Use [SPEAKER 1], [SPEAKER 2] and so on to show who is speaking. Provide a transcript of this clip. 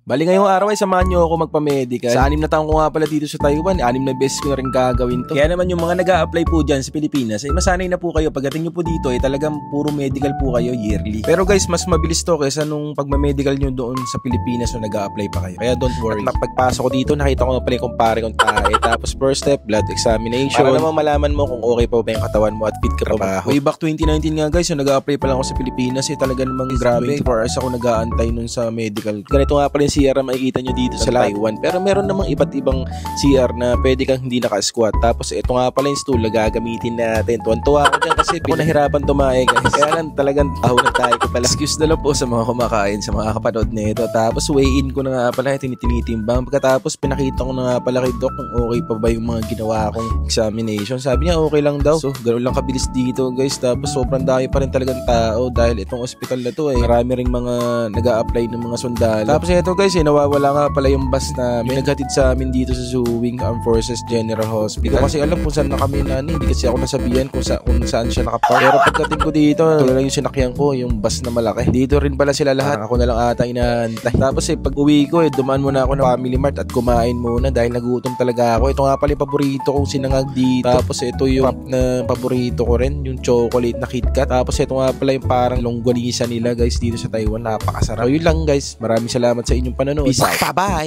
[SPEAKER 1] Bali ngayong araw ay samahan nyo ako magpa-medical. Sa 6 na taon ko nga pala dito sa Taiwan, 6 na beses ko na rin gagawin to. Kaya naman yung mga nag-a-apply po dyan sa Pilipinas ay masanay na po kayo. Pagdating nyo po dito ay talagang puro medical po kayo yearly. Pero guys, mas mabilis to kaysa nung pagma-medical nyo doon sa Pilipinas nung nag-a-apply pa kayo. Kaya don't worry. At pagpasok ko dito, nakita ko na pala yung kumpare kong tae. Tapos first step, blood examination. Para naman malaman mo kung okay pa ba yung katawan mo at fit ka pa. Way back 2019 nga guys, yung nag-a-apply pa lang ako sa Pilipinas, eh talaga namang grabe. 24 hours ako nag-aantay nun sa medical. Ganito nga pala yung CR na makikita nyo dito sa Taiwan. Pero meron namang iba't ibang CR na pwede kang hindi naka-squat. Tapos ito nga pala yung stool na gagamitin natin. Tuwan-tuwa ako dyan kasi ako nahirapan tumae guys. Kaya lang talagang taho na tayo ko pala. Excuse na lang po sa mga kumakain, sa mga kapanood nito. Tapos weigh-in ko na nga pala, tinitimbang. Pagkatapos pinakita ko na nga pala kay Doc kung okay pa ba yung mga ginawa kong examination. Sabi niya okay lang daw. So ganoon lang kabilis dito guys. Tapos sobrang dami pa rin talagang tao dahil itong ospital na to marami ring mga nag-a-apply ng mga sundalo. Tapos ito guys, nawawala nga pala yung bus na may naghatid sa amin dito sa Suwing Armed Forces General Hospital. Kasi alam kung saan na kami hindi kasi ako nasabihan kung saan siya nakapark. Pero pagdating ko dito, ito lang yung sinakyan ko, yung bus na malaki. Dito rin pala sila lahat. Ako na lang ata inaantay. Tapos pag uwi ko, dumaan muna ako ng Family Mart at kumain muna dahil nagutom talaga ako. Ito nga pala yung paborito kong sinangag dito. Tapos ito yung pop na paborito ko rin, yung chocolate na KitKat. Tapos ito nga pala yung parang longganisa nila guys dito sa Taiwan. Napakasarap. So yun lang guys. Maraming salamat sa inyong panonood. Peace out. Bye-bye!